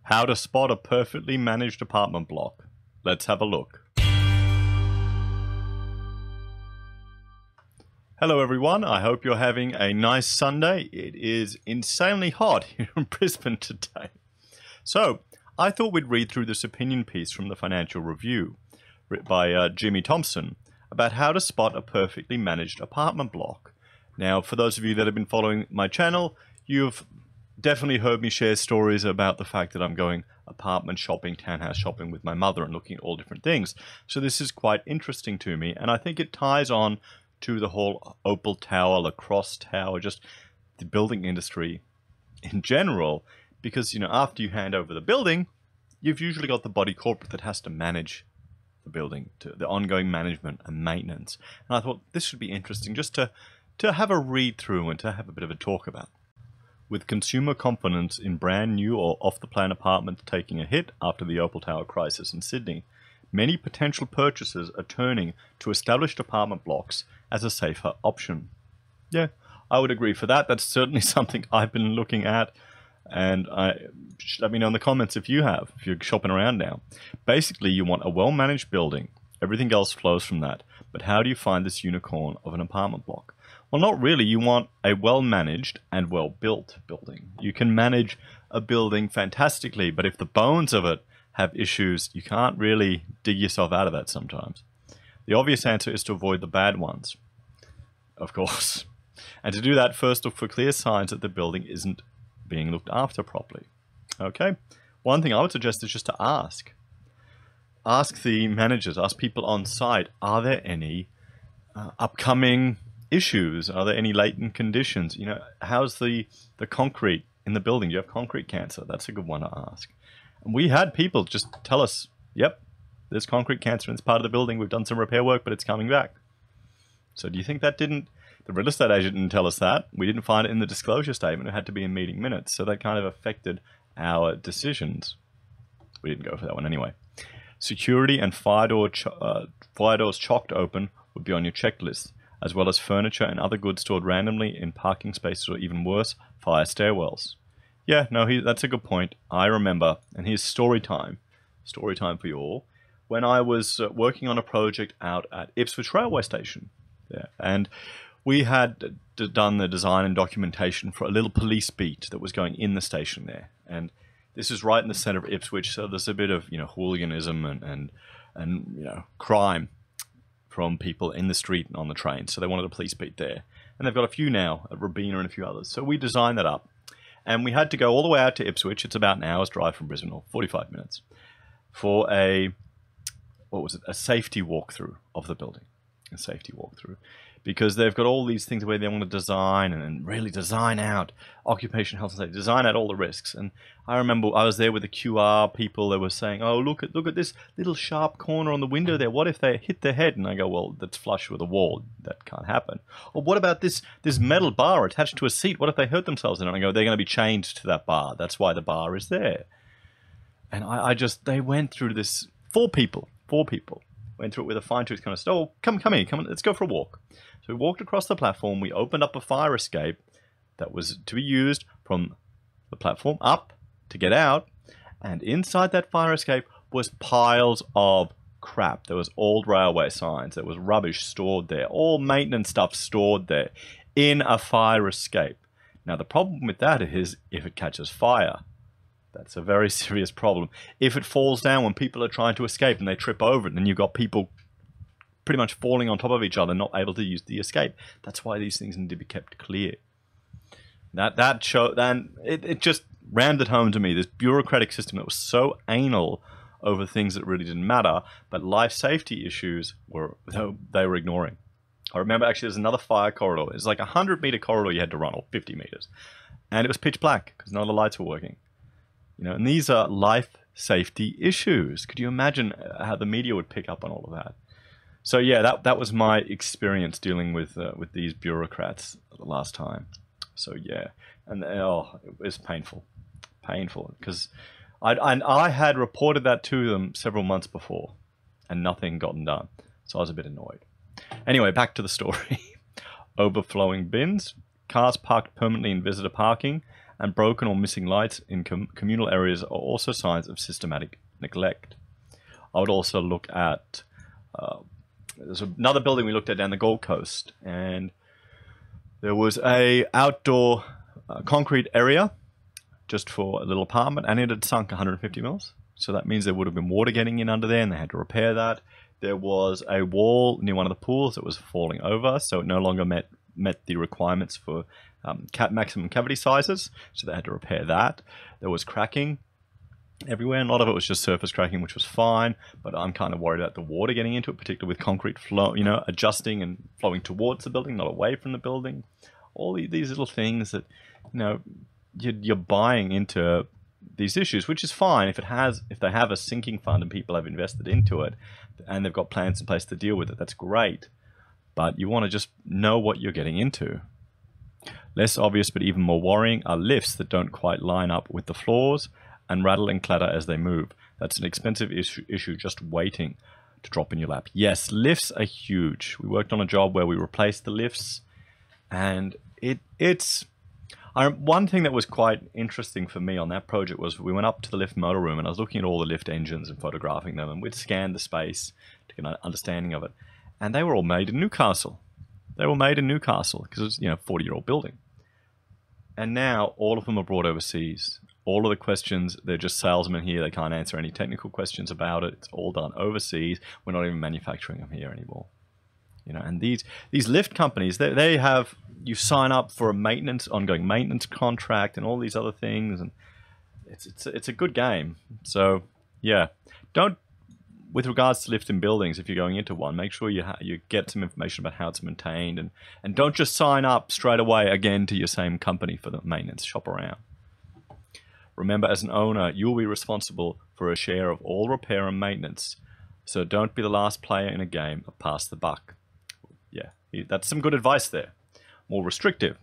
How to spot a perfectly managed apartment block. Let's have a look. Hello everyone, I hope you're having a nice Sunday. It is insanely hot here in Brisbane today. So, I thought we'd read through this opinion piece from the Financial Review written by Jimmy Thomson about how to spot a perfectly managed apartment block. Now, for those of you that have been following my channel, you've definitely heard me share stories about the fact that I'm going apartment shopping, townhouse shopping with my mother and looking at all different things. So this is quite interesting to me, and I think it ties on to the whole Opal Tower, Lacrosse Tower, just the building industry in general, because, you know, after you hand over the building, you've usually got the body corporate that has to manage the building, to the ongoing management and maintenance. And I thought this would be interesting just to have a read through and to have a bit of a talk about. With consumer confidence in brand new or off-the-plan apartments taking a hit after the Opal Tower crisis in Sydney, many potential purchasers are turning to established apartment blocks as a safer option. Yeah, I would agree for that. That's certainly something I've been looking at, and let me know in the comments if you have, if you're shopping around now. Basically, you want a well-managed building. Everything else flows from that. But how do you find this unicorn of an apartment block? Well, not really. You want a well-managed and well-built building. You can manage a building fantastically, but if the bones of it have issues, you can't really dig yourself out of that sometimes. The obvious answer is to avoid the bad ones, of course. And to do that, first look for clear signs that the building isn't being looked after properly. Okay? One thing I would suggest is just to ask. Ask the managers, ask people on site, are there any upcoming issues? Are there any latent conditions? You know, how's the concrete in the building? Do you have concrete cancer? That's a good one to ask. And we had people just tell us, yep, there's concrete cancer in this part of the building. We've done some repair work, but it's coming back. So do you think that the real estate agent didn't tell us that? We didn't find it in the disclosure statement. It had to be in meeting minutes. So that kind of affected our decisions. We didn't go for that one anyway. Security and fire doors chocked open would be on your checklist, as well as furniture and other goods stored randomly in parking spaces, or even worse, fire stairwells. Yeah, no, that's a good point. I remember, and here's story time for you all, when I was working on a project out at Ipswich Railway Station. Yeah, and we had done the design and documentation for a little police beat that was going in the station there. And this is right in the center of Ipswich, so there's a bit of, you know, hooliganism and you know, crime from people in the street and on the train. So they wanted a police beat there. And they've got a few now at Robina and a few others. So we designed that up. And we had to go all the way out to Ipswich. It's about an hour's drive from Brisbane, or 45 minutes, for a safety walkthrough of the building. A safety walkthrough. Because they've got all these things where they want to design and really design out occupation health and safety, design out all the risks. And I remember I was there with the QR people that were saying, oh, look at this little sharp corner on the window there. What if they hit their head? And I go, well, that's flush with a wall. That can't happen. Or what about this metal bar attached to a seat? What if they hurt themselves? And I go, they're going to be chained to that bar. That's why the bar is there. And they went through this, four people, went through it with a fine-tooth comb. Oh, come here, let's go for a walk. So we walked across the platform. We opened up a fire escape that was to be used from the platform up to get out. And inside that fire escape was piles of crap. There was old railway signs. There was rubbish stored there. All maintenance stuff stored there in a fire escape. Now, the problem with that is if it catches fire, that's a very serious problem. If it falls down when people are trying to escape and they trip over it, then you've got people pretty much falling on top of each other, not able to use the escape. That's why these things need to be kept clear. It just rammed it home to me, this bureaucratic system that was so anal over things that really didn't matter, but life safety issues they were ignoring. I remember actually there's another fire corridor. It's like a 100-meter corridor you had to run, or 50 meters. And it was pitch black because none of the lights were working. You know, and these are life safety issues. Could you imagine how the media would pick up on all of that? So yeah, that was my experience dealing with these bureaucrats the last time. So yeah, and it was painful, because I had reported that to them several months before, and nothing gotten done. So I was a bit annoyed. Anyway, back to the story. Overflowing bins, cars parked permanently in visitor parking, and broken or missing lights in communal areas are also signs of systematic neglect. I would also look at, there's another building we looked at down the Gold Coast, and there was a outdoor concrete area just for a little apartment, and it had sunk 150 mils. So that means there would have been water getting in under there, and they had to repair that. There was a wall near one of the pools that was falling over, so it no longer met the requirements for maximum cavity sizes, so they had to repair that. There was cracking everywhere, and a lot of it was just surface cracking, which was fine, but I'm kind of worried about the water getting into it, particularly with concrete flow, adjusting and flowing towards the building, not away from the building. All these little things that, you're buying into these issues, which is fine if they have a sinking fund and people have invested into it and they've got plans in place to deal with it. That's great, but you want to just know what you're getting into. Less obvious but even more worrying are lifts that don't quite line up with the floors and rattle and clatter as they move. That's an expensive issue just waiting to drop in your lap. Yes, lifts are huge. We worked on a job where we replaced the lifts, and it's one thing that was quite interesting for me on that project was we went up to the lift motor room, and I was looking at all the lift engines and photographing them, and we'd scanned the space to get an understanding of it. And they were all made in Newcastle. They were made in Newcastle because it's, 40-year-old building. And now all of them are brought overseas. All of the questions, they're just salesmen here. They can't answer any technical questions about it. It's all done overseas. We're not even manufacturing them here anymore. And these lift companies, they have, you sign up for a ongoing maintenance contract and all these other things, and it's a good game. So yeah, with regards to lift in buildings, if you're going into one, make sure you get some information about how it's maintained, and don't just sign up straight away again to your same company for the maintenance. Shop around. Remember, as an owner, you'll be responsible for a share of all repair and maintenance, so don't be the last player in a game or pass the buck. Yeah, that's some good advice there. More restrictive.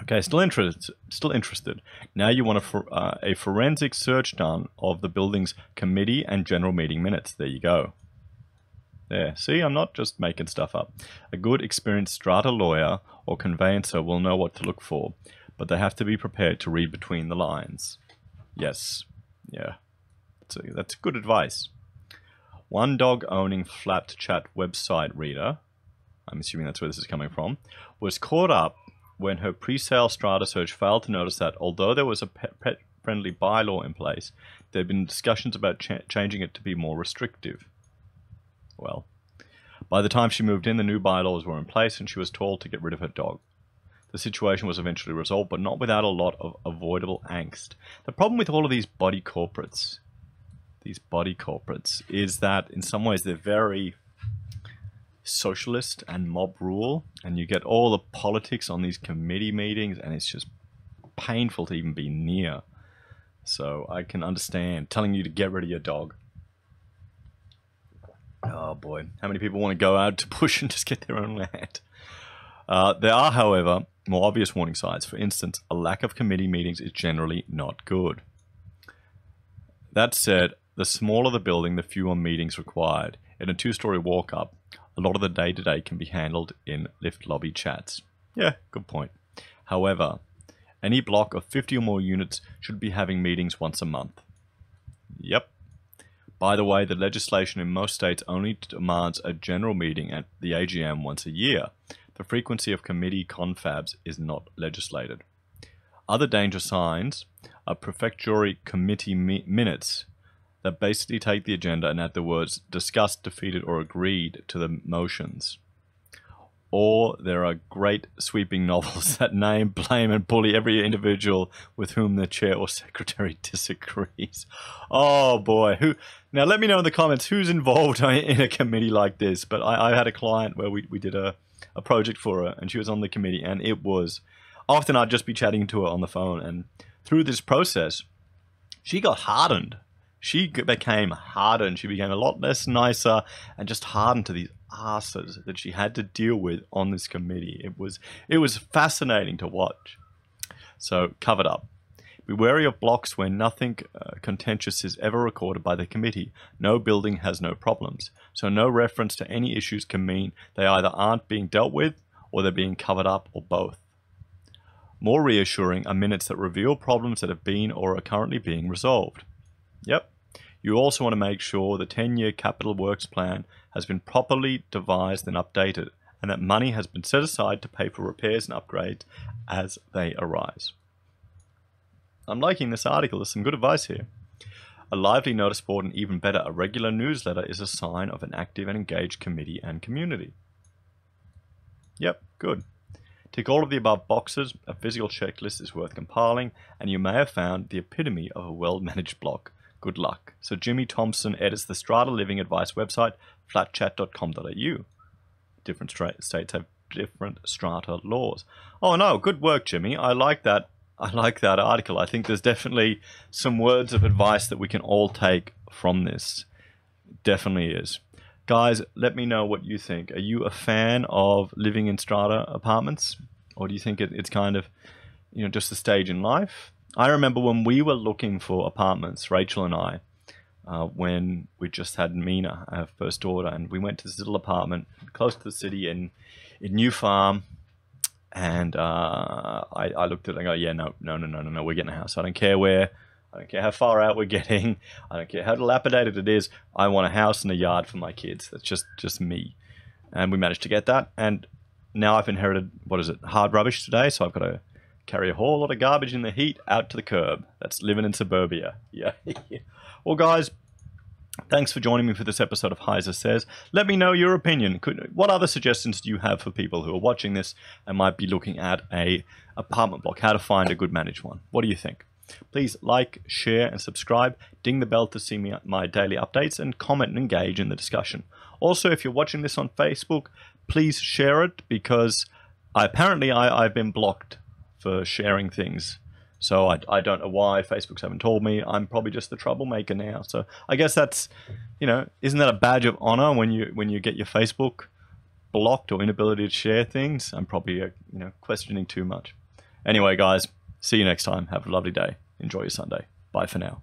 Okay, still interested. Now you want a forensic search done of the building's committee and general meeting minutes. There you go. There, see, I'm not just making stuff up. A good experienced strata lawyer or conveyancer will know what to look for, but they have to be prepared to read between the lines. Yes, yeah, that's good advice. One dog-owning flat chat website reader, I'm assuming that's where this is coming from, was caught up when her pre-sale Strata Search failed to notice that although there was a pet-friendly bylaw in place, there had been discussions about changing it to be more restrictive. Well, by the time she moved in, the new bylaws were in place and she was told to get rid of her dog. The situation was eventually resolved, but not without a lot of avoidable angst. The problem with all of these body corporates is that in some ways they're very socialist and mob rule, and you get all the politics on these committee meetings, and it's just painful to even be near. So I can understand telling you to get rid of your dog. Oh boy, how many people want to go out to bush and just get their own land? There are, however, more obvious warning signs. For instance, a lack of committee meetings is generally not good. That said, the smaller the building, the fewer meetings required. In a 2-story walk-up, a lot of the day-to-day can be handled in lift lobby chats. Yeah, good point. However, any block of 50 or more units should be having meetings once a month. Yep. By the way, the legislation in most states only demands a general meeting at the AGM once a year. The frequency of committee confabs is not legislated. Other danger signs are prefectory committee minutes that basically take the agenda and add the words discussed, defeated, or agreed to the motions. Or there are great sweeping novels that name, blame, and bully every individual with whom the chair or secretary disagrees. Oh boy. Now let me know in the comments who's involved in a committee like this. But I had a client where we did a project for her, and she was on the committee, and it was often I'd just be chatting to her on the phone, and through this process she got hardened. She became hardened. She became a lot less nicer and just hardened to these asses that she had to deal with on this committee. It was fascinating to watch. So covered up. Be wary of blocks where nothing contentious is ever recorded by the committee. No building has no problems. So no reference to any issues can mean they either aren't being dealt with or they're being covered up or both. More reassuring are minutes that reveal problems that have been or are currently being resolved. Yep. You also want to make sure the 10-year capital works plan has been properly devised and updated, and that money has been set aside to pay for repairs and upgrades as they arise. I'm liking this article. There's some good advice here. A lively notice board and even better, a regular newsletter is a sign of an active and engaged committee and community. Yep, good. Tick all of the above boxes. A physical checklist is worth compiling, and you may have found the epitome of a well-managed blog. Good luck. So Jimmy Thomson edits the Strata Living Advice website, flatchat.com.au. Different states have different strata laws. Oh no, good work, Jimmy. I like that. I like that article. I think there's definitely some words of advice that we can all take from this. Definitely is. Guys, let me know what you think. Are you a fan of living in strata apartments? Or do you think it's kind of, just a stage in life? I remember when we were looking for apartments, Rachel and I, when we just had Mina, our first daughter, and we went to this little apartment close to the city in New Farm. And I looked at it and go, yeah, no, we're getting a house. I don't care where, I don't care how far out we're getting, I don't care how dilapidated it is. I want a house and a yard for my kids. That's just me. And we managed to get that. And now I've inherited, hard rubbish today. So I've got to carry a whole lot of garbage in the heat out to the curb. That's living in suburbia. Yeah. Well, guys, thanks for joining me for this episode of Heiser Says. Let me know your opinion. What other suggestions do you have for people who are watching this and might be looking at a apartment block? How to find a good managed one? What do you think? Please like, share, and subscribe. Ding the bell to see my daily updates, and comment and engage in the discussion. Also, if you're watching this on Facebook, please share it, because I've been blocked for sharing things. So I don't know why. Facebook's haven't told me. I'm probably just the troublemaker now. So I guess that's, isn't that a badge of honor when you get your Facebook blocked or inability to share things? I'm probably, questioning too much. Anyway, guys, see you next time. Have a lovely day. Enjoy your Sunday. Bye for now.